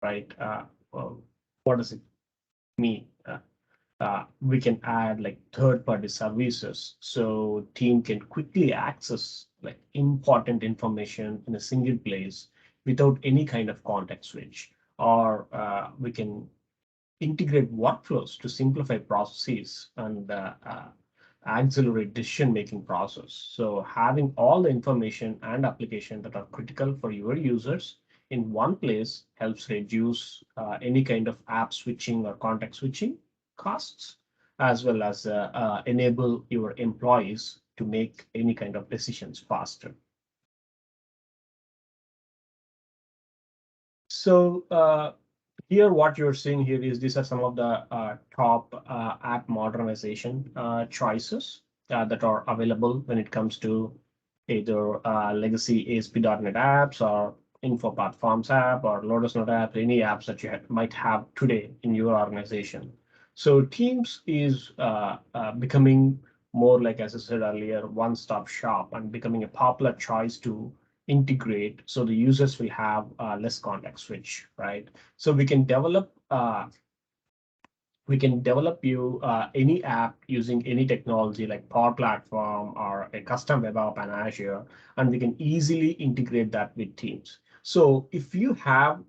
right? Well, what does it mean? We can add like third-party services, so team can quickly access like important information in a single place without any kind of context switch. Or we can integrate workflows to simplify processes and accelerate decision-making process. So having all the information and application that are critical for your users in one place helps reduce any kind of app switching or context switching costs, as well as enable your employees to make any kind of decisions faster. So here, what you're seeing here is these are some of the top app modernization choices that are available when it comes to either legacy ASP.NET apps or Info Platforms app or Lotus Note app, any apps that you might have today in your organization. So Teams is becoming more like, as I said earlier, one-stop shop and becoming a popular choice to integrate so the users will have less context switch, right? So we can develop you any app using any technology like Power Platform or a custom web app on Azure, and we can easily integrate that with Teams. So if you have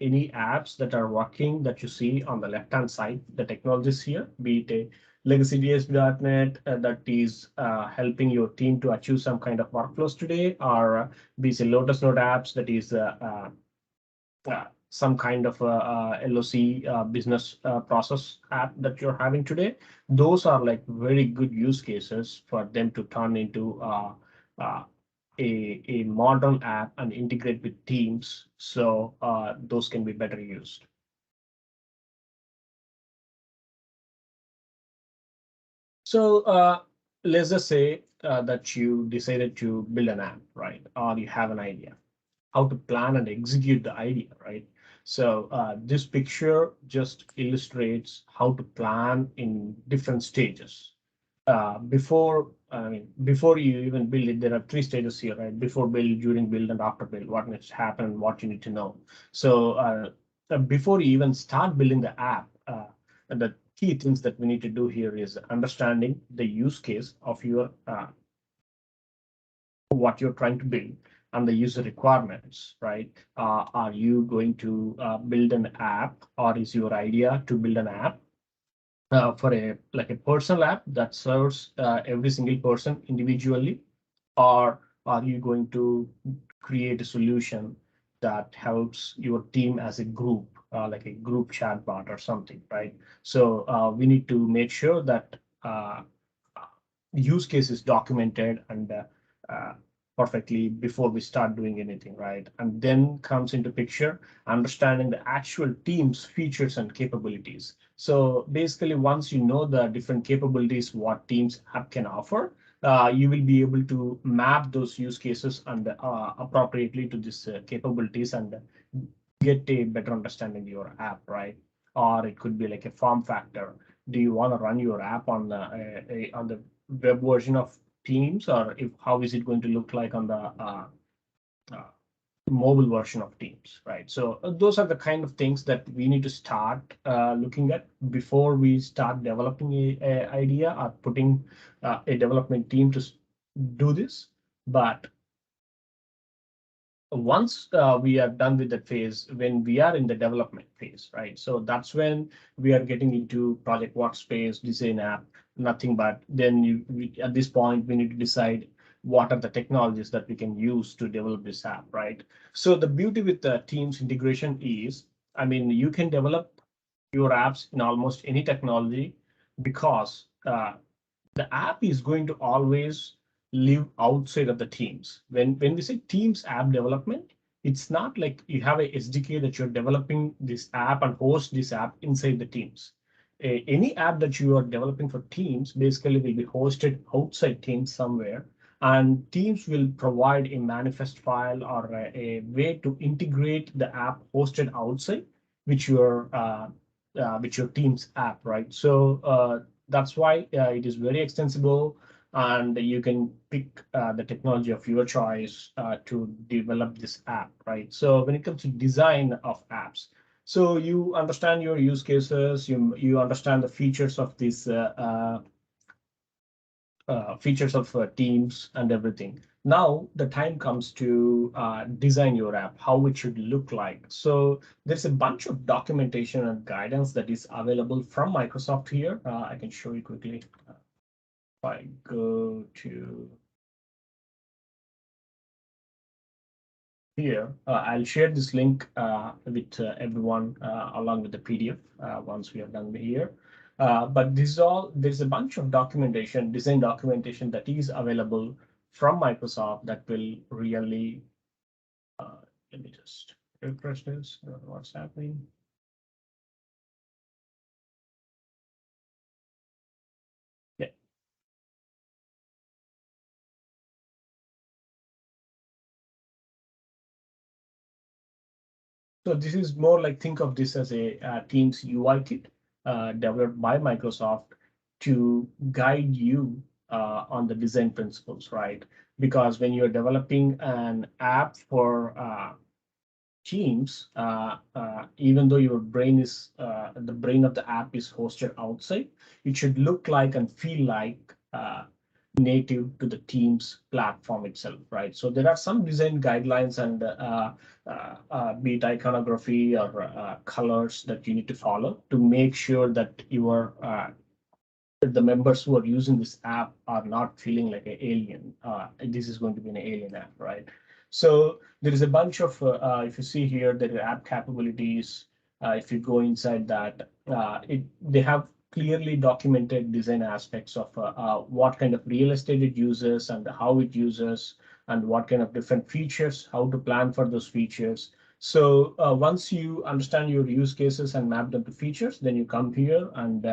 any apps that are working that you see on the left-hand side, the technologies here, be it a legacy DSP.NET that is helping your team to achieve some kind of workflows today, or be it Lotus Note apps that is some kind of LOC business process app that you're having today. Those are like very good use cases for them to turn into uh, a modern app and integrate with Teams. So those can be better used. So let's just say that you decided to build an app, right? Or you have an idea how to plan and execute the idea, right? So this picture just illustrates how to plan in different stages. Before you even build it, there are three stages here, right? Before build, during build, and after build. What needs to happen, what you need to know. So before you even start building the app, the key things that we need to do here is understanding the use case of your what you're trying to build and the user requirements, right? Are you going to build an app, or is your idea to build an app for a personal app that serves every single person individually, or are you going to create a solution that helps your team as a group, like a group chatbot or something, right? So we need to make sure that uh, use case is documented and uh, perfectly before we start doing anything, right? And then comes into picture understanding the actual team's features and capabilities. So basically, once you know the different capabilities what Teams app can offer, you will be able to map those use cases and appropriately to these capabilities and get a better understanding of your app, right? Or it could be like a form factor. Do you want to run your app on on the web version of Teams, or if how is it going to look like on the uh, mobile version of Teams, right? So those are the kind of things that we need to start looking at before we start developing a idea or putting a development team to do this. But once we are done with that phase, when we are in the development phase, right? So that's when we are getting into project workspace, design app, nothing but then at this point, we need to decide what are the technologies that we can use to develop this app, right? So the beauty with the Teams integration is, I mean, you can develop your apps in almost any technology because the app is going to always live outside of the teams. When we say Teams app development, it's not like you have a SDK that you're developing this app and host this app inside the Teams. Any app that you are developing for Teams basically will be hosted outside Teams somewhere, and Teams will provide a manifest file or a way to integrate the app hosted outside, which your Teams app, right? So that's why it is very extensible, and you can pick the technology of your choice to develop this app, right? So when it comes to design of apps, So you understand your use cases, you understand the features of these features of teams and everything. Now the time comes to design your app, how it should look like. So there's a bunch of documentation and guidance that is available from Microsoft here. I can show you quickly. If I go to here, I'll share this link with everyone along with the PDF once we are done here. But this is all, there's a bunch of documentation, design documentation that is available from Microsoft that will really, let me just refresh this, what's happening. Yeah. So this is more like, think of this as a Teams UI kit developed by Microsoft to guide you on the design principles, right? Because when you're developing an app for Teams, even though your brain is the brain of the app is hosted outside, it should look like and feel like native to the Teams platform itself, right? So there are some design guidelines and be it iconography or colors that you need to follow to make sure that your the members who are using this app are not feeling like an alien. This is going to be an alien app, right? So there is a bunch of, if you see here, there are app capabilities. If you go inside that, they have clearly documented design aspects of what kind of real estate it uses and how it uses and what kind of different features, how to plan for those features. So once you understand your use cases and map them to features, then you come here and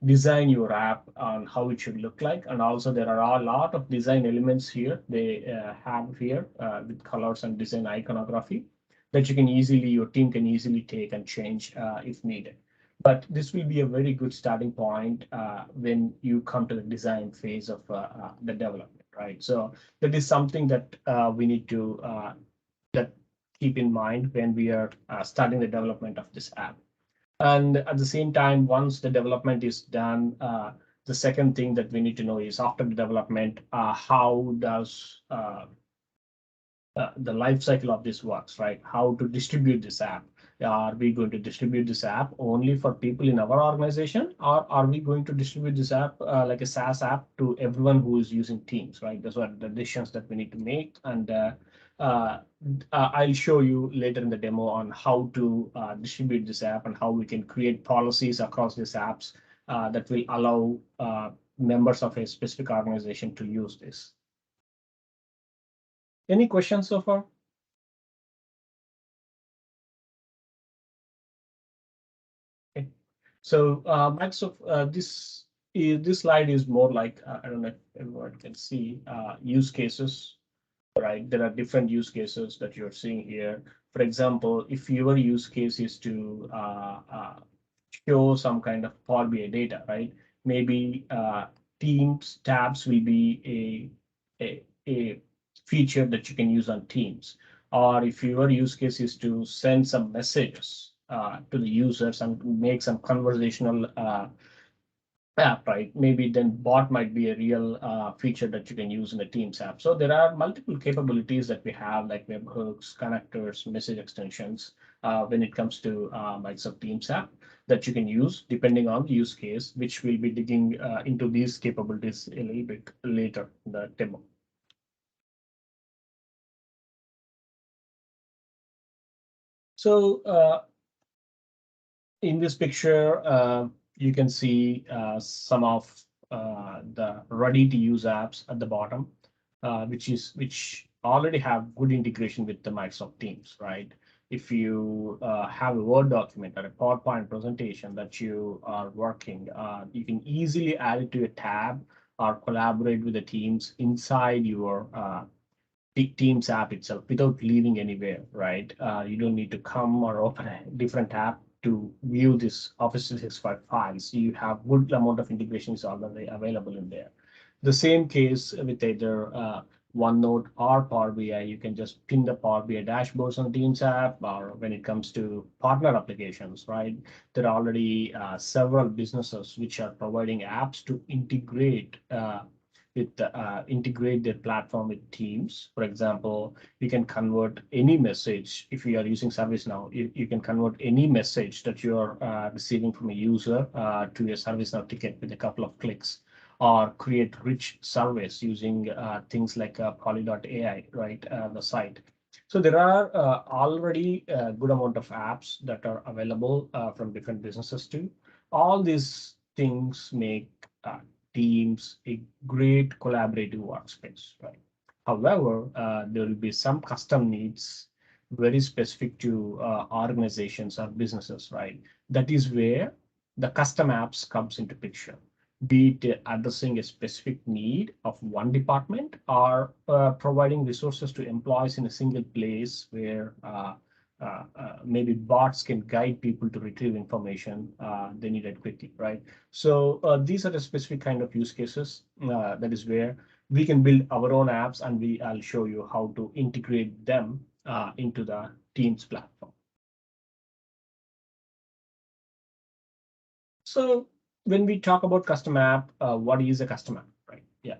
design your app on how it should look like. And also there are a lot of design elements here they have here with colors and design iconography that you can easily, your team can easily take and change if needed. But this will be a very good starting point when you come to the design phase of the development, right? So that is something that we need to that keep in mind when we are starting the development of this app. And at the same time, once the development is done, the second thing that we need to know is after the development, how does the life cycle of this works, right? How to distribute this app? Are we going to distribute this app only for people in our organization, or are we going to distribute this app like a SaaS app to everyone who is using Teams, right? Those are the decisions that we need to make. And uh, I'll show you later in the demo on how to distribute this app and how we can create policies across these apps that will allow members of a specific organization to use this. Any questions so far? Okay. So Microsoft, this slide is more like I don't know if everyone can see use cases, right? There are different use cases that you're seeing here. For example, if your use case is to show some kind of Power BI data, right? Maybe Teams tabs will be a feature that you can use on Teams. Or if your use case is to send some messages to the users and make some conversational app, right? Maybe then bot might be a real feature that you can use in the Teams app. So there are multiple capabilities that we have, like webhooks, connectors, message extensions, when it comes to Microsoft Teams app that you can use depending on the use case, which we'll be digging into these capabilities a little bit later in the demo. So in this picture, you can see some of the ready-to-use apps at the bottom, which already have good integration with the Microsoft Teams, right? If you have a Word document or a PowerPoint presentation that you are working, you can easily add it to a tab or collaborate with the teams inside your Teams app itself without leaving anywhere, right? You don't need to come or open a different app to view this Office 365 files. You have good amount of integrations already available in there. The same case with either OneNote or Power BI, you can just pin the Power BI dashboards on the Teams app. Or when it comes to partner applications, right? There are already several businesses which are providing apps to integrate their platform with Teams. For example, you can convert any message. If you are using ServiceNow, you can convert any message that you are receiving from a user to a ServiceNow ticket with a couple of clicks, or create rich surveys using things like Poly.ai, right, the site. So there are already a good amount of apps that are available from different businesses too. All these things make Teams a great collaborative workspace, right? However, there will be some custom needs very specific to organizations or businesses, right? That is where the custom apps comes into picture, be it addressing a specific need of one department, or providing resources to employees in a single place where maybe bots can guide people to retrieve information they needed quickly, right? So these are the specific kind of use cases. That is where we can build our own apps, and I'll show you how to integrate them into the Teams platform. So when we talk about custom app, what is a custom app, right? Yeah.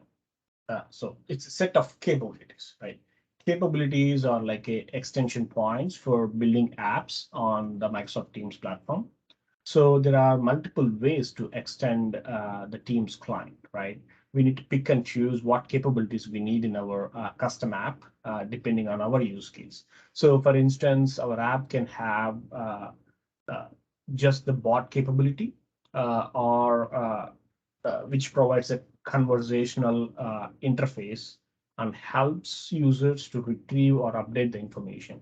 So it's a set of capabilities, right? Capabilities are like a extension points for building apps on the Microsoft Teams platform. So there are multiple ways to extend the Teams client, right? We need to pick and choose what capabilities we need in our custom app, depending on our use case. So for instance, our app can have uh, just the bot capability, or which provides a conversational interface and helps users to retrieve or update the information.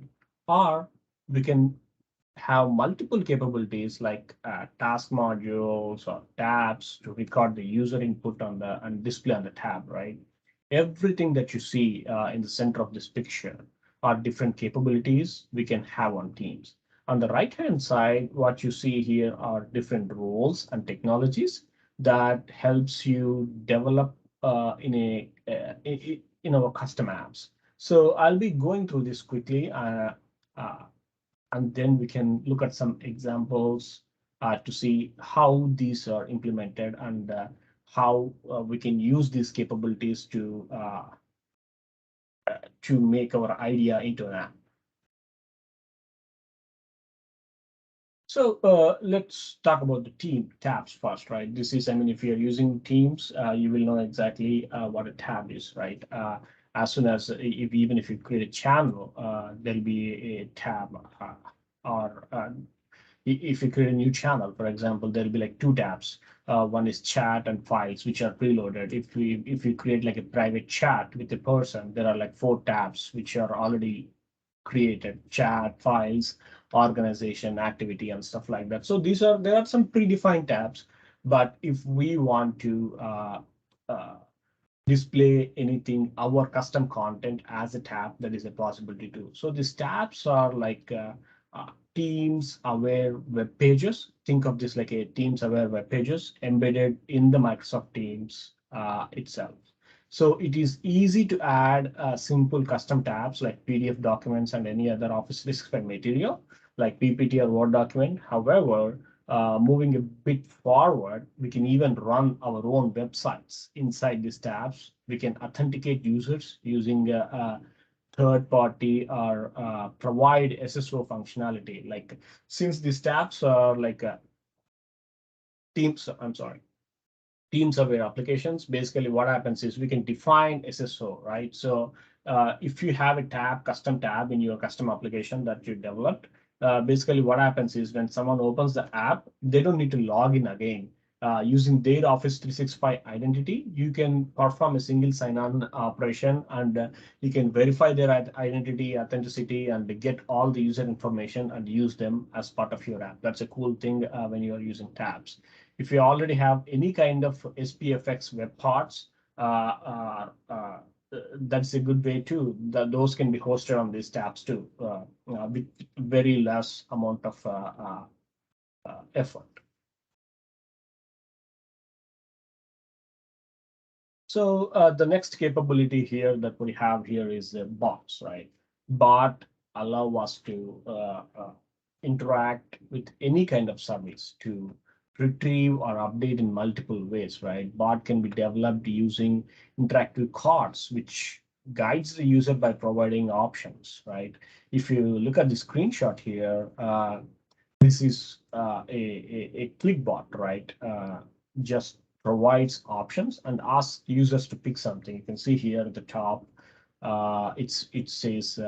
Or we can have multiple capabilities like task modules or tabs to record the user input on the and display on the tab, right? Everything that you see in the center of this picture are different capabilities we can have on Teams. On the right hand side, what you see here are different roles and technologies that helps you develop in our custom apps. So I'll be going through this quickly. Uh, and then we can look at some examples to see how these are implemented, and how we can use these capabilities to make our idea into an app. So let's talk about the team tabs first, right? This is, I mean, if you're using Teams, you will know exactly what a tab is, right? As soon as, even if you create a channel, there'll be a tab, or if you create a new channel, for example, there'll be like two tabs. One is chat and files, which are preloaded. If you create like a private chat with a person, there are like four tabs which are already created: chat, files, organization, activity, and stuff like that. So there are some predefined tabs. But if we want to uh, display anything, our custom content as a tab, that is a possibility too. So these tabs are like Teams aware web pages. Think of this like a Teams aware web pages embedded in the Microsoft Teams itself. So it is easy to add simple custom tabs like PDF documents and any other Office 365 material like PPT or Word document. However, moving a bit forward, we can even run our own websites inside these tabs. We can authenticate users using third party, or provide SSO functionality. Like, since these tabs are like Teams aware applications, basically what happens is we can define SSO, right? So if you have a custom tab in your custom application that you developed, basically what happens is when someone opens the app, they don't need to log in again. Using their Office 365 identity, you can perform a single sign-on operation, and you can verify their identity, authenticity, and get all the user information and use them as part of your app. That's a cool thing when you are using tabs. If you already have any kind of SPFX web parts, that's a good way too. Those can be hosted on these tabs too, with very less amount of effort. So the next capability here that we have here is bots, right? Bot allow us to interact with any kind of service to retrieve or update in multiple ways, right? Bot can be developed using interactive cards, which guides the user by providing options, right? If you look at the screenshot here, this is a clickbot, right? Just provides options and asks users to pick something. You can see here at the top, it says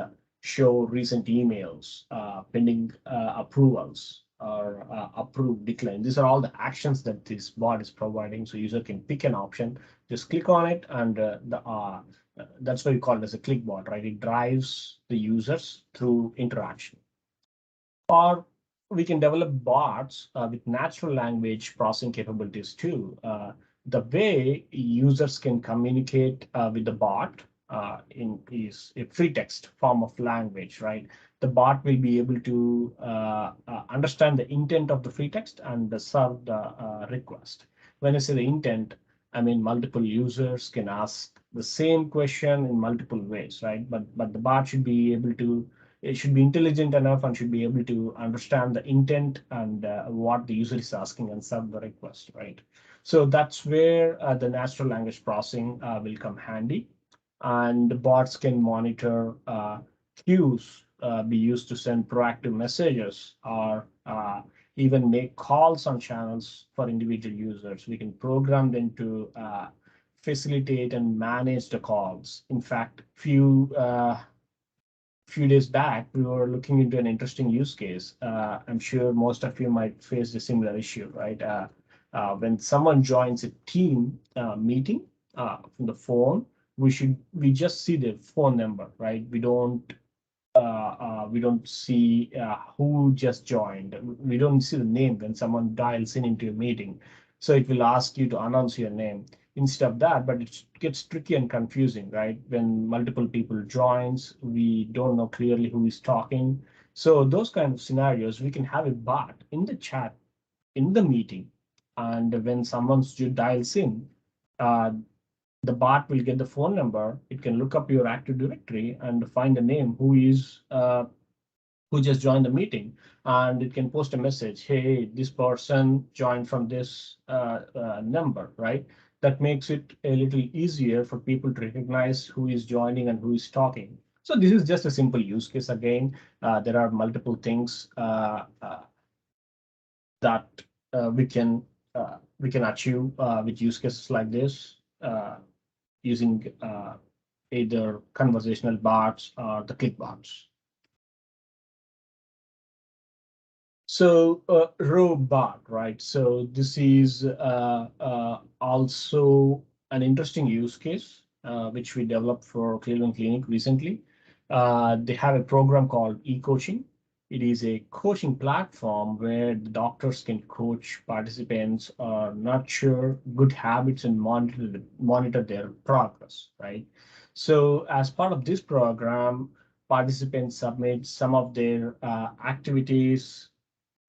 show recent emails, pending approvals, or approved decline. These are all the actions that this bot is providing. So user can pick an option, just click on it, and that's why we call it as a clickbot, right? It drives the users through interaction. Or we can develop bots with natural language processing capabilities too. The way users can communicate with the bot is a free text form of language, right? The bot will be able to understand the intent of the free text and serve the request. When I say the intent, I mean multiple users can ask the same question in multiple ways, right? But the bot should be able to, it should be intelligent enough and should be able to understand the intent and what the user is asking and serve the request, right? So that's where the natural language processing will come handy. And the bots can monitor queues, be used to send proactive messages, or even make calls on channels for individual users. We can program them to facilitate and manage the calls. In fact, few days back, we were looking into an interesting use case. I'm sure most of you might face a similar issue, right? When someone joins a team meeting from the phone, we just see the phone number, right? We don't see who just joined. We don't see the name when someone dials in into a meeting. So it will ask you to announce your name instead of that, but it gets tricky and confusing, right? When multiple people joins, we don't know clearly who is talking. So those kind of scenarios, we can have a bot in the chat in the meeting, and when someone dials in, uh, the bot will get the phone number. It can look up your Active Directory and find a name who just joined the meeting, and it can post a message, hey, this person joined from this number, right? That makes it a little easier for people to recognize who is joining and who is talking. So this is just a simple use case. Again, there are multiple things that we can achieve with use cases like this, using either conversational bots or the click bots. So robot, right? So this is also an interesting use case which we developed for Cleveland Clinic recently. They have a program called e-coaching. It is a coaching platform where the doctors can coach participants or nurture good habits and monitor their progress, right? So as part of this program, participants submit some of their activities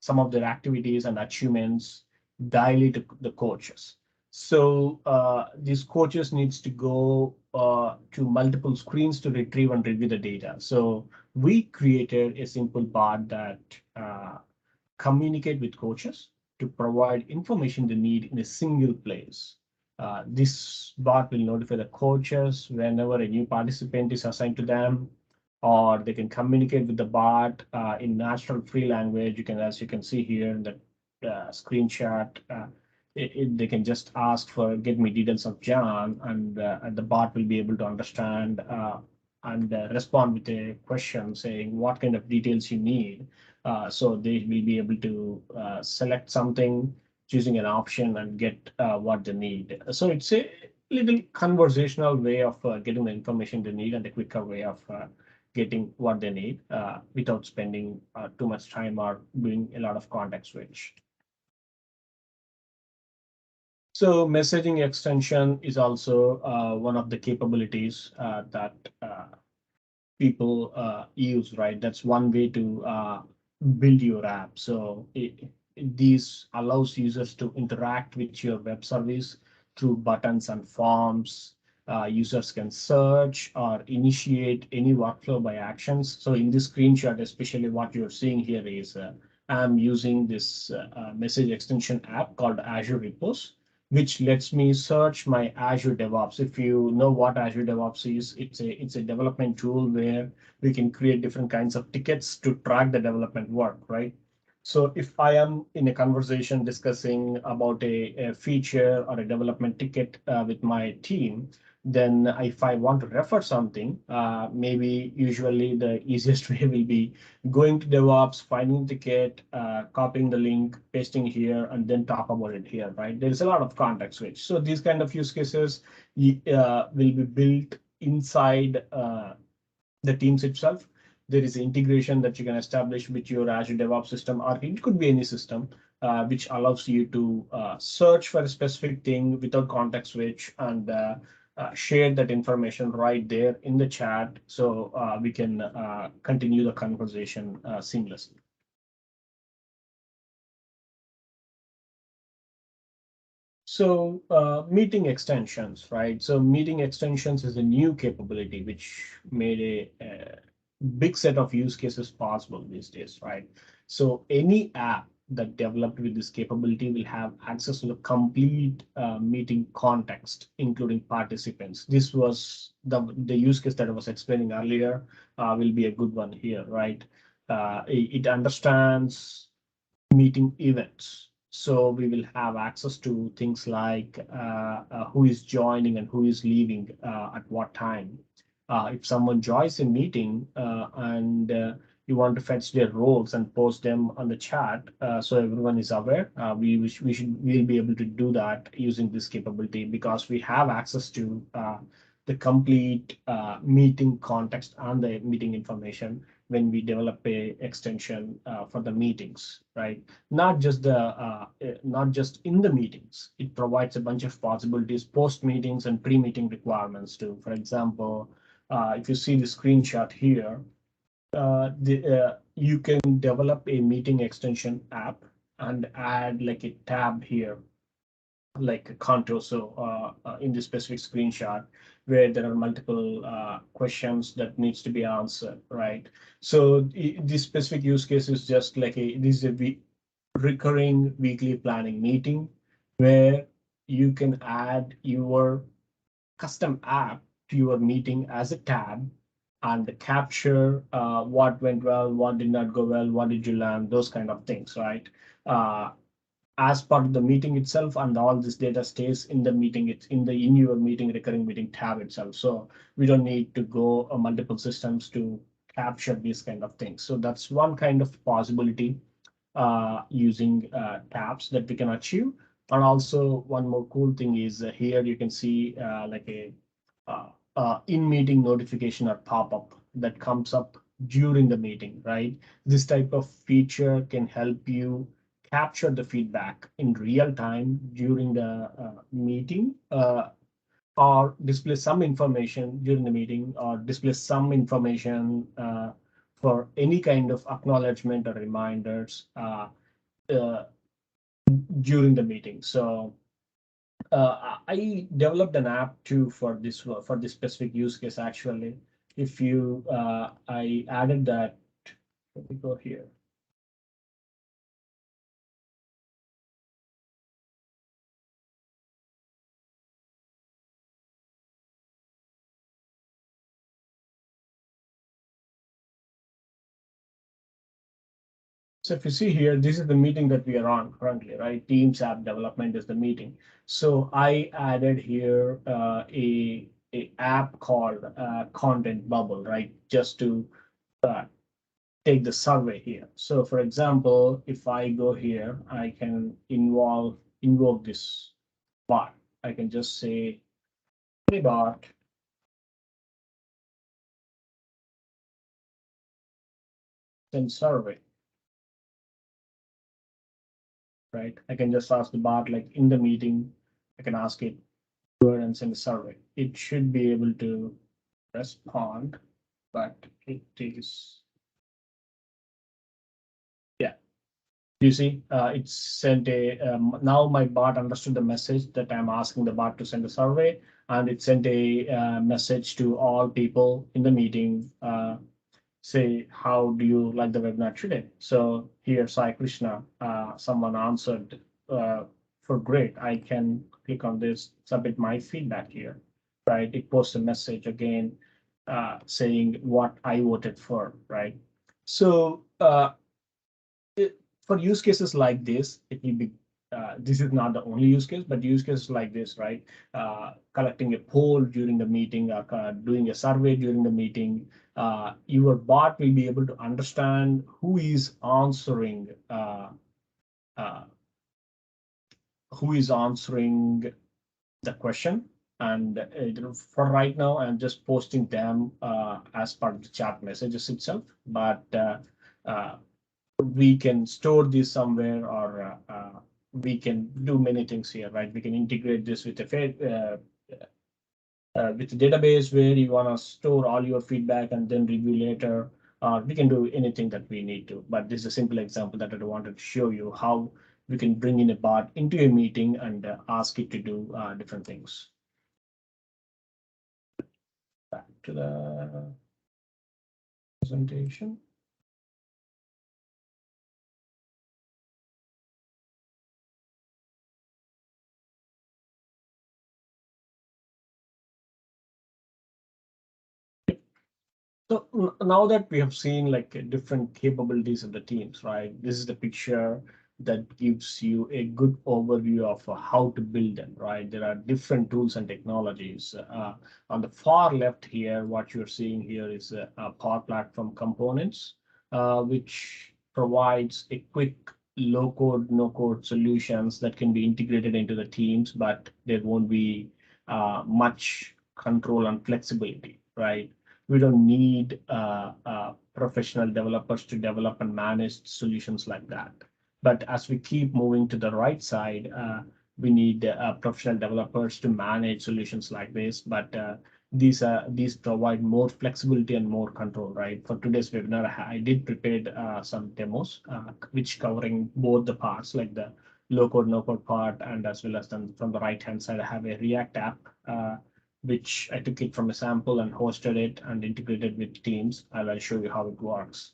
and achievements daily to the coaches. So these coaches needs to go to multiple screens to retrieve and review the data. So we created a simple bot that communicate with coaches to provide information they need in a single place. This bot will notify the coaches whenever a new participant is assigned to them, or they can communicate with the bot in natural free language. You can, as you can see here in the screenshot, they can just ask for get me details of John, and the bot will be able to understand and respond with a question saying what kind of details you need. So they will be able to select something, choosing an option, and get what they need. So it's a little conversational way of getting the information they need, and a quicker way of getting what they need without spending too much time or doing a lot of context switch. So messaging extension is also one of the capabilities that people use, right? That's one way to build your app. So these allows users to interact with your web service through buttons and forms. Users can search or initiate any workflow by actions. So in this screenshot, especially what you're seeing here is I'm using this message extension app called Azure Repos, which lets me search my Azure DevOps. If you know what Azure DevOps is, it's a development tool where we can create different kinds of tickets to track the development work, right? So if I am in a conversation discussing about a feature or a development ticket with my team, then if I want to refer something, maybe usually the easiest way will be going to DevOps, finding the ticket, copying the link, pasting here, and then talk about it here, right? There's a lot of context switch. So these kind of use cases will be built inside the teams itself. There is integration that you can establish with your Azure DevOps system, or it could be any system, which allows you to search for a specific thing without context switch and share that information right there in the chat so we can continue the conversation seamlessly. So meeting extensions, right? So meeting extensions is a new capability which made a big set of use cases possible these days, right? So any app that developed with this capability will have access to the complete meeting context, including participants. This was the use case that I was explaining earlier, will be a good one here, right? It understands meeting events. So we will have access to things like who is joining and who is leaving at what time. If someone joins a meeting and you want to fetch their roles and post them on the chat so everyone is aware, we'll be able to do that using this capability because we have access to the complete meeting context and the meeting information when we develop a extension for the meetings, right? Not just in the meetings. It provides a bunch of possibilities, post meetings and pre-meeting requirements too. For example, if you see the screenshot here, you can develop a meeting extension app and add like a tab here like a contour. So in this specific screenshot where there are multiple questions that needs to be answered, right? So this specific use case is just like this is a recurring weekly planning meeting where you can add your custom app to your meeting as a tab and capture what went well, what did not go well, what did you learn, those kind of things, right? Uh, as part of the meeting itself, and all this data stays in the meeting. It's in your meeting recurring meeting tab itself. So we don't need to go multiple systems to capture these kind of things. So that's one kind of possibility using tabs that we can achieve. And also one more cool thing is here you can see like a in meeting notification or pop-up that comes up during the meeting, right? This type of feature can help you capture the feedback in real time during the meeting or display some information during the meeting or display some information for any kind of acknowledgement or reminders uh, during the meeting. So I developed an app too for this specific use case. Actually, if you I added that. Let me go here. So if you see here, this is the meeting that we are on currently, right? Teams app development is the meeting. So I added here a app called Content Bubble, right? Just to uh, take the survey here. So for example, if I go here, I can invoke this bot. I can just say, hey bot, send survey, right? I can just ask the bot like in the meeting, I can ask it go ahead and send a survey. It should be able to respond, but it is, yeah, You see, it's sent a, now my bot understood the message that I'm asking the bot to send a survey, and it sent a message to all people in the meeting, say, how do you like the webinar today? So here, Sai Krishna, someone answered for great. I can click on this, submit my feedback here, right? It posts a message again saying what I voted for, right? So for use cases like this, it will be, this is not the only use case, but use cases like this, right? Collecting a poll during the meeting, doing a survey during the meeting, your bot will be able to understand uh, who is answering the question. And for right now, I'm just posting them as part of the chat messages itself. But uh, we can store this somewhere, or we can do many things here, right? We can integrate this with with a database where you want to store all your feedback and then review later. We can do anything that we need to, but this is a simple example that I wanted to show you how we can bring in a bot into a meeting and ask it to do different things. Back to the presentation. So now that we have seen like different capabilities of the teams, right? This is the picture that gives you a good overview of how to build them, right? There are different tools and technologies. On the far left here, what you're seeing here is Power Platform components, which provides a quick low code, no code solutions that can be integrated into the teams, but there won't be much control and flexibility, right? We don't need professional developers to develop and manage solutions like that. But as we keep moving to the right side, we need professional developers to manage solutions like this. But these provide more flexibility and more control, right? For today's webinar, I did prepare some demos, which covering both the parts, like the low code, no code part, and as well as then from the right hand side, I have a React app. Which I took it from a sample and hosted it and integrated with Teams. I will show you how it works.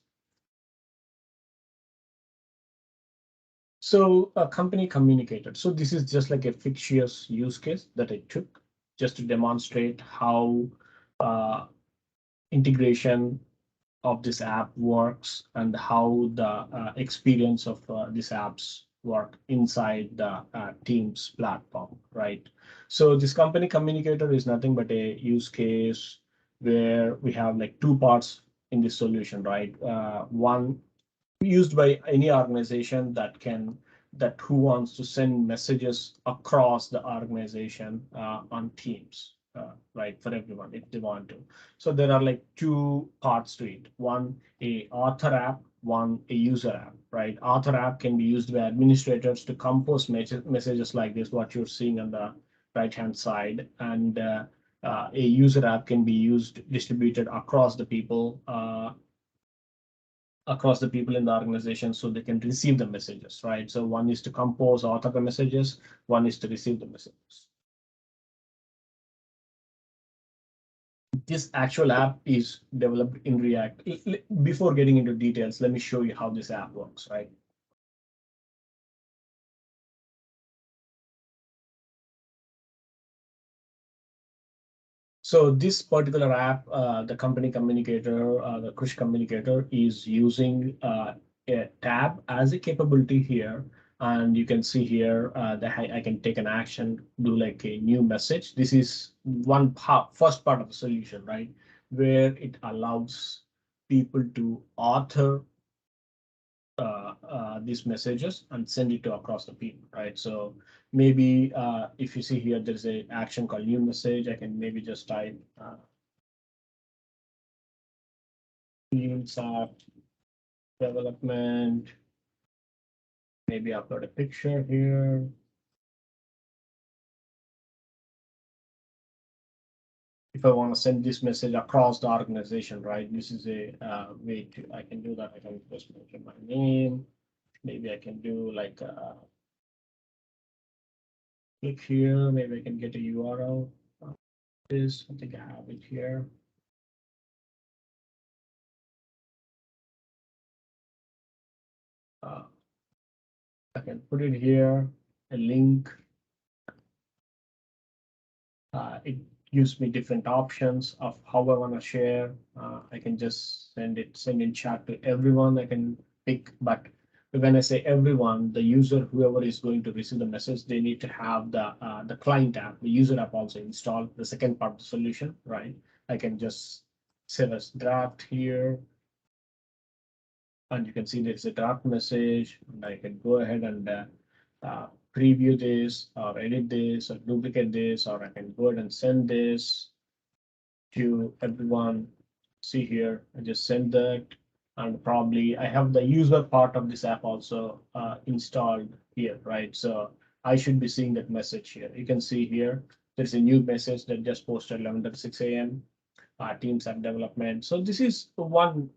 So a company communicator. So this is just like a fictitious use case that I took just to demonstrate how integration of this app works and how the experience of these apps work inside the Teams platform, right? So this company communicator is nothing but a use case where we have like two parts in this solution, right? One used by any organization that who wants to send messages across the organization on Teams, right, for everyone if they want to. So there are like two parts to it. One, a author app, one, a user app, right? Author app can be used by administrators to compose messages like this, what you're seeing on the right hand side, and a user app can be used distributed across the people in the organization so they can receive the messages, right? So one is to compose, author the messages, one is to receive the messages. This actual app is developed in React. Before getting into details, let me show you how this app works, right? So this particular app, the company communicator, the Kush communicator is using a tab as a capability here. And you can see here that I can take an action, do like a new message. This is one part, first part of the solution, right? Where it allows people to author these messages and send it to across the people, right? So maybe if you see here, there's a action called new message. I can maybe just type teams app development, maybe upload a picture here. If I want to send this message across the organization, right? This is a way to, I can do that. I can just mention my name. maybe I can do like click here. Maybe I can get a URL. This I think I have it here. I can put it here, a link. It gives me different options of how I want to share. I can just send in chat to everyone. I can pick, but when I say everyone, the user, whoever is going to receive the message, they need to have the client app, the user app also installed. The second part of the solution, right? I can just save as draft here, and you can see there's a draft message, and I can go ahead and preview this or edit this or duplicate this, or I can go ahead and send this to everyone. See here, I just send that, and probably I have the user part of this app also installed here, right? So I should be seeing that message here. You can see here, there's a new message that just posted 11:06 a.m. Teams app development. So this is one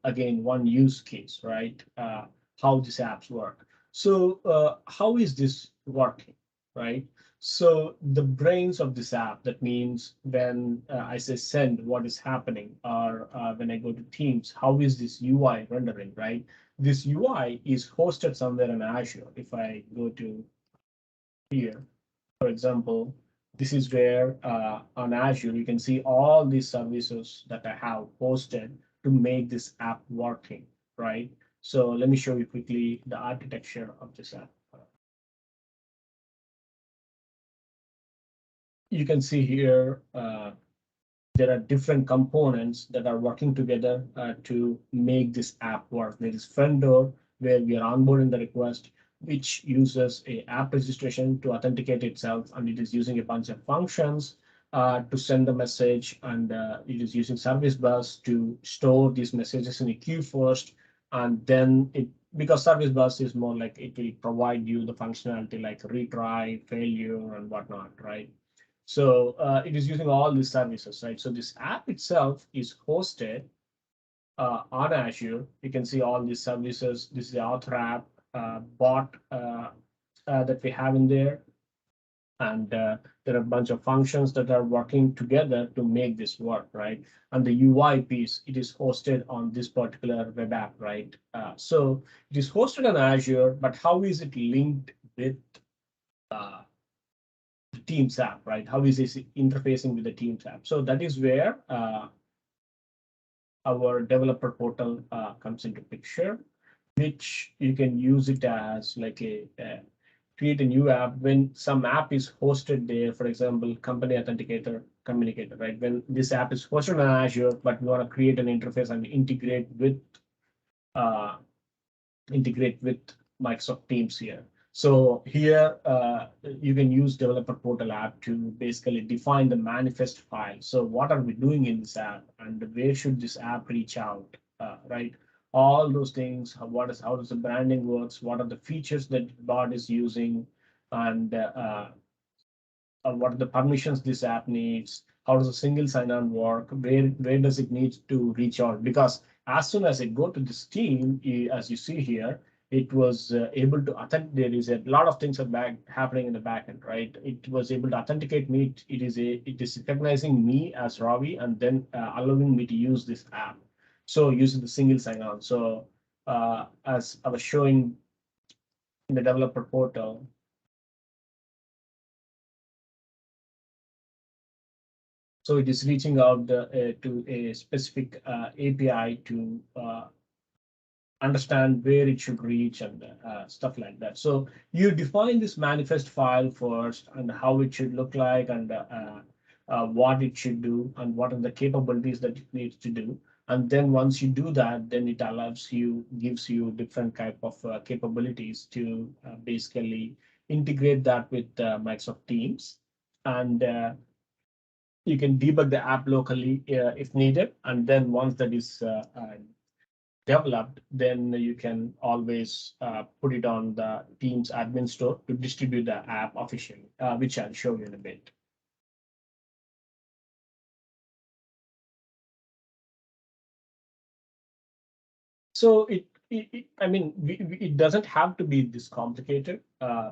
use case, right? How these apps work. So how is this working, right? So the brains of this app, that means when I say send, what is happening, or when I go to Teams, how is this UI rendering, right? This UI is hosted somewhere in Azure. If I go to here, for example, this is where on Azure, you can see all these services that I have posted to make this app working, right? So let me show you quickly the architecture of this app. You can see here, there are different components that are working together to make this app work. There is front door where we are onboarding the request, which uses a app registration to authenticate itself, and it is using a bunch of functions to send the message, and it is using service bus to store these messages in a queue first, and then because service bus is more like it will provide you the functionality like retry, failure, and whatnot, right? So it is using all these services, right? So this app itself is hosted on Azure. You can see all these services. This is the author app bot that we have in there. And there are a bunch of functions that are working together to make this work, right? And the UI piece, it is hosted on this particular web app, right? So it is hosted on Azure, but how is it linked with uh, the Teams app, right? How is this interfacing with the Teams app? So that is where our developer portal comes into picture, which you can use it as like create a new app when some app is hosted there. For example, company authenticator, communicator, right? When this app is hosted on Azure, but we want to create an interface and uh, integrate with Microsoft Teams here. So here you can use developer portal app to basically define the manifest file. So what are we doing in this app, and where should this app reach out, right? All those things. How does the branding works? What are the features that bot is using, and what are the permissions this app needs? How does a single sign-on work? Where does it need to reach out? Because as soon as I go to this team, as you see here, it was able to authenticate. There is a lot of things happening in the backend, right? It was able to authenticate me. It is recognizing me as Ravi, and then allowing me to use this app. So using the single sign-on. So as I was showing in the developer portal, so it is reaching out to a specific API to understand where it should reach, and stuff like that. So you define this manifest file first, and how it should look like, and what it should do, and what are the capabilities that it needs to do. And then once you do that, then it gives you different type of capabilities to basically integrate that with Microsoft Teams. And you can debug the app locally if needed. And then once that is developed, then you can always put it on the Teams admin store to distribute the app officially, which I'll show you in a bit. So I mean, it doesn't have to be this complicated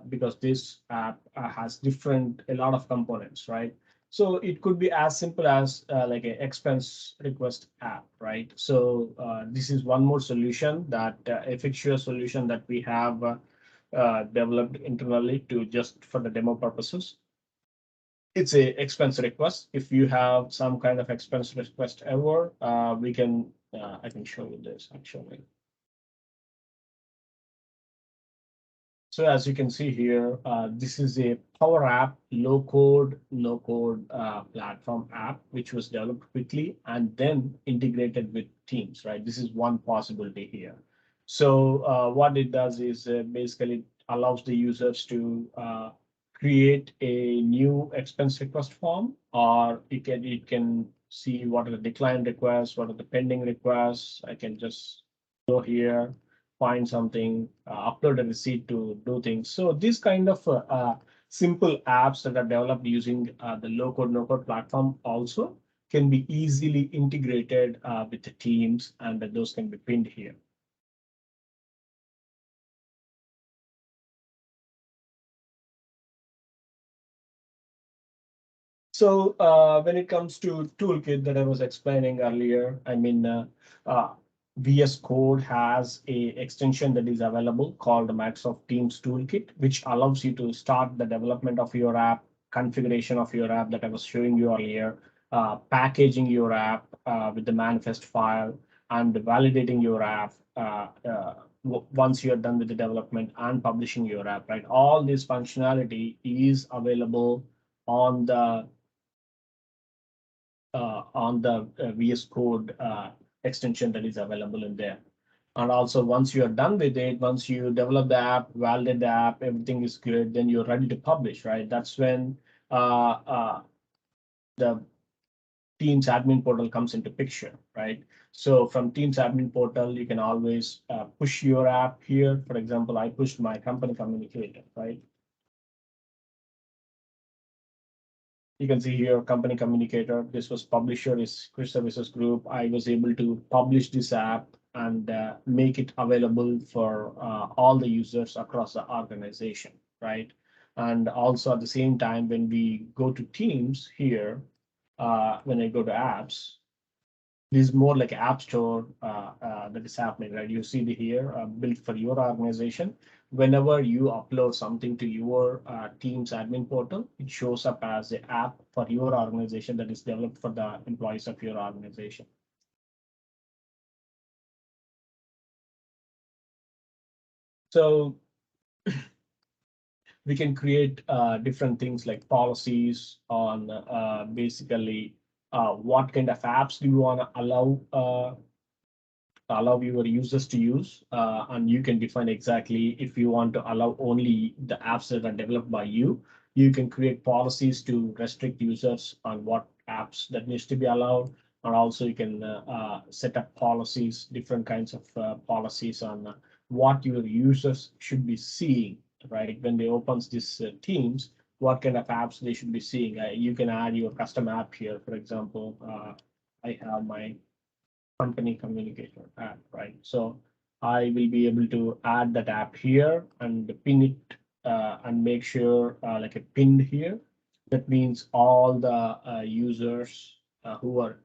because this app has a lot of components, right? So it could be as simple as like an expense request app, right? So this is one more solution that a fixture solution that we have developed internally to just for the demo purposes. It's a expense request. If you have some kind of expense request ever, we can I can show you this actually. So as you can see here, this is a Power App, low code, no code platform app, which was developed quickly and then integrated with Teams, right? This is one possibility here. So what it does is basically allows the users to create a new expense request form, or it can see what are the decline requests, what are the pending requests. I can just go here, find something, upload a receipt to do things. So these kind of simple apps that are developed using the low code, no code platform also can be easily integrated with the teams, and those can be pinned here. So when it comes to toolkit that I was explaining earlier, I mean, VS Code has a extension that is available called the Microsoft Teams Toolkit, which allows you to start the development of your app, configuration of your app that I was showing you earlier, packaging your app with the manifest file, and validating your app once you're done with the development and publishing your app, right? All this functionality is available on the VS Code extension that is available in there. And also, once you are done with it, once you develop the app, validate the app, everything is good, then you're ready to publish, right? That's when the Teams admin portal comes into picture, right? So from Teams admin portal, you can always push your app here. For example, I pushed my company communicator, right? You can see here company communicator. This was publisher is Chris Services Group. I was able to publish this app and make it available for all the users across the organization, right? And also at the same time, when we go to Teams here, when I go to apps, this is more like app store that is happening, right? You see the here built for your organization. Whenever you upload something to your Teams admin portal, it shows up as an app for your organization that is developed for the employees of your organization. So we can create different things like policies on basically what kind of apps do you want to allow your users to use, and you can define exactly if you want to allow only the apps that are developed by you. You can create policies to restrict users on what apps that needs to be allowed, and also you can set up policies, different kinds of policies on what your users should be seeing, right? When they opens these Teams, what kind of apps they should be seeing. You can add your custom app here. For example, I have my company communicator app, right? So I will be able to add that app here and pin it and make sure like a pinned here. That means all the users who are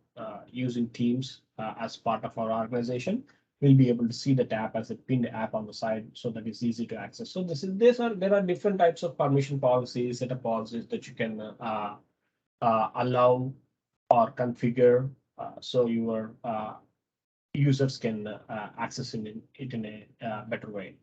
using Teams as part of our organization will be able to see the app as a pinned app on the side, so that it's easy to access. So there are different types of permission policies, setup policies that you can allow or configure so your users can access it in a better way.